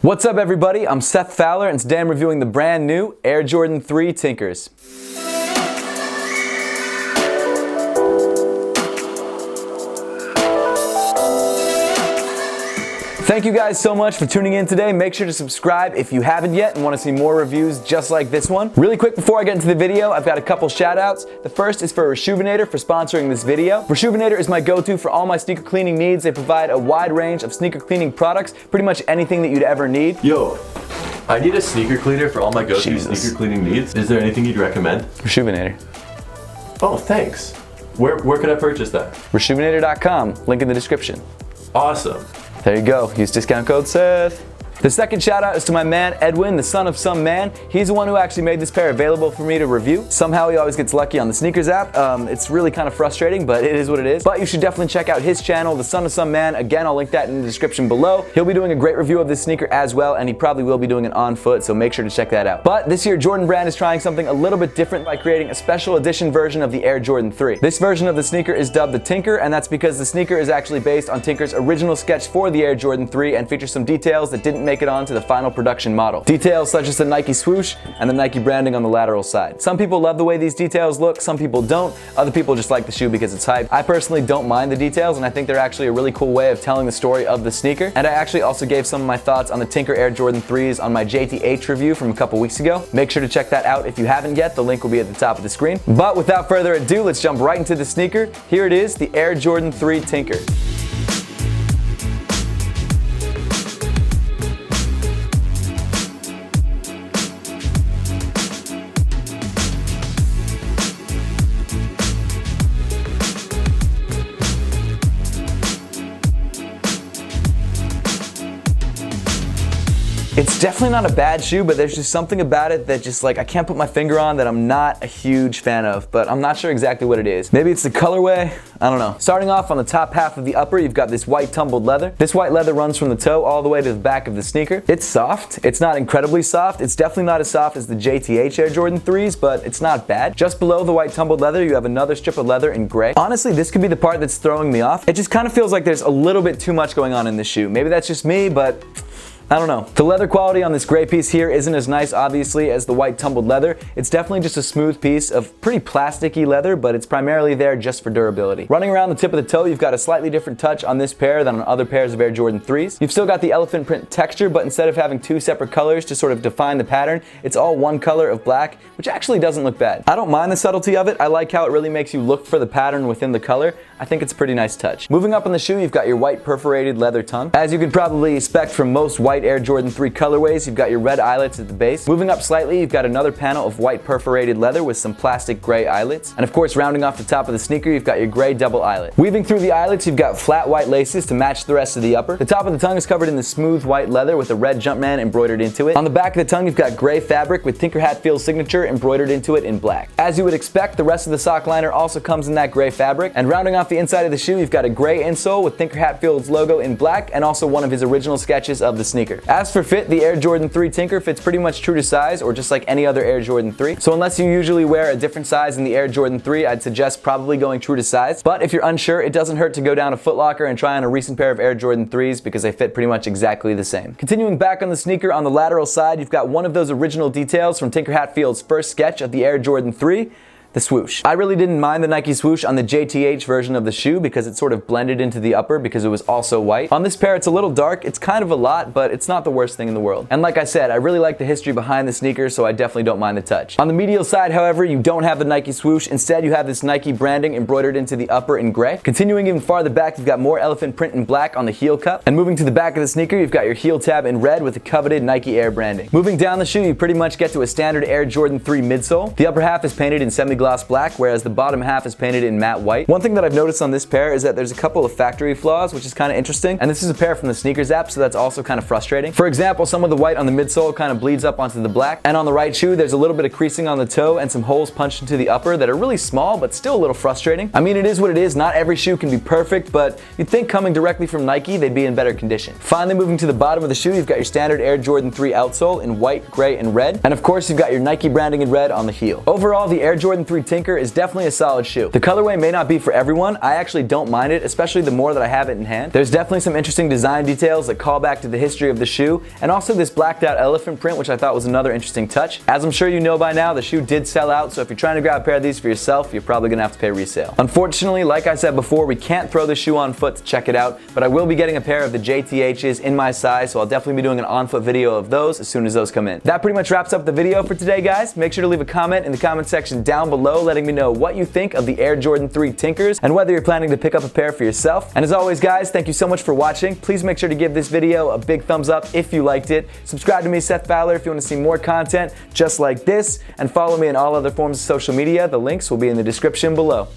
What's up everybody, I'm Seth Fowler and today I'm reviewing the brand new Air Jordan 3 Tinkers. Thank you guys so much for tuning in today. Make sure to subscribe if you haven't yet and want to see more reviews just like this one. Really quick before I get into the video, I've got a couple shout outs. The first is for Reshoevn8r for sponsoring this video. Reshoevn8r is my go-to for all my sneaker cleaning needs. They provide a wide range of sneaker cleaning products, pretty much anything that you'd ever need. Yo, I need a sneaker cleaner for all my go-to sneaker cleaning needs. Is there anything you'd recommend? Reshoevn8r. Oh, thanks. Where can I purchase that? Reshoevn8r.com, link in the description. Awesome. There you go, use discount code Seth. The second shout out is to my man Edwin, the son of some man. He's the one who actually made this pair available for me to review. Somehow he always gets lucky on the sneakers app. It's really kind of frustrating, but it is what it is. But you should definitely check out his channel, the son of some man. Again, I'll link that in the description below. He'll be doing a great review of this sneaker as well, and he probably will be doing it on foot, so make sure to check that out. But this year, Jordan Brand is trying something a little bit different by creating a special edition version of the Air Jordan 3. This version of the sneaker is dubbed the Tinker, and that's because the sneaker is actually based on Tinker's original sketch for the Air Jordan 3 and features some details that didn't make it onto the final production model. Details such as the Nike swoosh and the Nike branding on the lateral side. Some people love the way these details look, some people don't. Other people just like the shoe because it's hype. I personally don't mind the details, and I think they're actually a really cool way of telling the story of the sneaker. And I actually also gave some of my thoughts on the Tinker Air Jordan 3s on my JTH review from a couple weeks ago. Make sure to check that out if you haven't yet. The link will be at the top of the screen. But without further ado, let's jump right into the sneaker. Here it is, the Air Jordan 3 Tinker. It's definitely not a bad shoe, but there's just something about it that just like I can't put my finger on that I'm not a huge fan of, but I'm not sure exactly what it is. Maybe it's the colorway, I don't know. Starting off on the top half of the upper, you've got this white tumbled leather. This white leather runs from the toe all the way to the back of the sneaker. It's soft. It's not incredibly soft. It's definitely not as soft as the JTH Air Jordan 3s, but it's not bad. Just below the white tumbled leather, you have another strip of leather in gray. Honestly, this could be the part that's throwing me off. It just kind of feels like there's a little bit too much going on in this shoe. Maybe that's just me, but I don't know. The leather quality on this gray piece here isn't as nice, obviously, as the white tumbled leather. It's definitely just a smooth piece of pretty plasticky leather, but it's primarily there just for durability. Running around the tip of the toe, you've got a slightly different touch on this pair than on other pairs of Air Jordan 3s. You've still got the elephant print texture, but instead of having two separate colors to sort of define the pattern, it's all one color of black, which actually doesn't look bad. I don't mind the subtlety of it. I like how it really makes you look for the pattern within the color. I think it's a pretty nice touch. Moving up on the shoe, you've got your white perforated leather tongue. As you could probably expect from most white Air Jordan 3 colorways, you've got your red eyelets at the base. Moving up slightly, you've got another panel of white perforated leather with some plastic gray eyelets. And of course, rounding off the top of the sneaker, you've got your gray double eyelet. Weaving through the eyelets, you've got flat white laces to match the rest of the upper. The top of the tongue is covered in the smooth white leather with a red Jumpman embroidered into it. On the back of the tongue, you've got gray fabric with Tinker Hatfield's signature embroidered into it in black. As you would expect, the rest of the sock liner also comes in that gray fabric. And rounding off the inside of the shoe, you've got a gray insole with Tinker Hatfield's logo in black and also one of his original sketches of the sneaker. As for fit, the Air Jordan 3 Tinker fits pretty much true to size, or just like any other Air Jordan 3. So unless you usually wear a different size in the Air Jordan 3, I'd suggest probably going true to size. But if you're unsure, it doesn't hurt to go down to Foot Locker and try on a recent pair of Air Jordan 3s because they fit pretty much exactly the same. Continuing back on the sneaker, on the lateral side, you've got one of those original details from Tinker Hatfield's first sketch of the Air Jordan 3. The swoosh. I really didn't mind the Nike swoosh on the JTH version of the shoe because it sort of blended into the upper because it was also white. On this pair, it's a little dark. It's kind of a lot, but it's not the worst thing in the world. And like I said, I really like the history behind the sneaker, so I definitely don't mind the touch. On the medial side, however, you don't have the Nike swoosh. Instead, you have this Nike branding embroidered into the upper in gray. Continuing even farther back, you've got more elephant print in black on the heel cup. And moving to the back of the sneaker, you've got your heel tab in red with the coveted Nike Air branding. Moving down the shoe, you pretty much get to a standard Air Jordan 3 midsole. The upper half is painted in semi-gloss black, whereas the bottom half is painted in matte white. One thing that I've noticed on this pair is that there's a couple of factory flaws, which is kind of interesting. And this is a pair from the sneakers app, so that's also kind of frustrating. For example, some of the white on the midsole kind of bleeds up onto the black. And on the right shoe, there's a little bit of creasing on the toe and some holes punched into the upper that are really small, but still a little frustrating. I mean, it is what it is. Not every shoe can be perfect, but you'd think coming directly from Nike, they'd be in better condition. Finally, moving to the bottom of the shoe, you've got your standard Air Jordan 3 outsole in white, gray, and red. And of course, you've got your Nike branding in red on the heel. Overall, the Air Jordan 3 Tinker is definitely a solid shoe. The colorway may not be for everyone. I actually don't mind it, especially the more that I have it in hand. There's definitely some interesting design details that call back to the history of the shoe, and also this blacked out elephant print, which I thought was another interesting touch. As I'm sure you know by now, the shoe did sell out, so if you're trying to grab a pair of these for yourself, you're probably gonna have to pay resale. Unfortunately, like I said before, we can't throw the shoe on foot to check it out, but I will be getting a pair of the JTHs in my size, so I'll definitely be doing an on-foot video of those as soon as those come in. That pretty much wraps up the video for today, guys. Make sure to leave a comment in the comment section down below letting me know what you think of the Air Jordan 3 Tinkers and whether you're planning to pick up a pair for yourself. And as always, guys, thank you so much for watching. Please make sure to give this video a big thumbs up if you liked it. Subscribe to me, Seth Fowler, if you want to see more content just like this, and follow me on all other forms of social media. The links will be in the description below.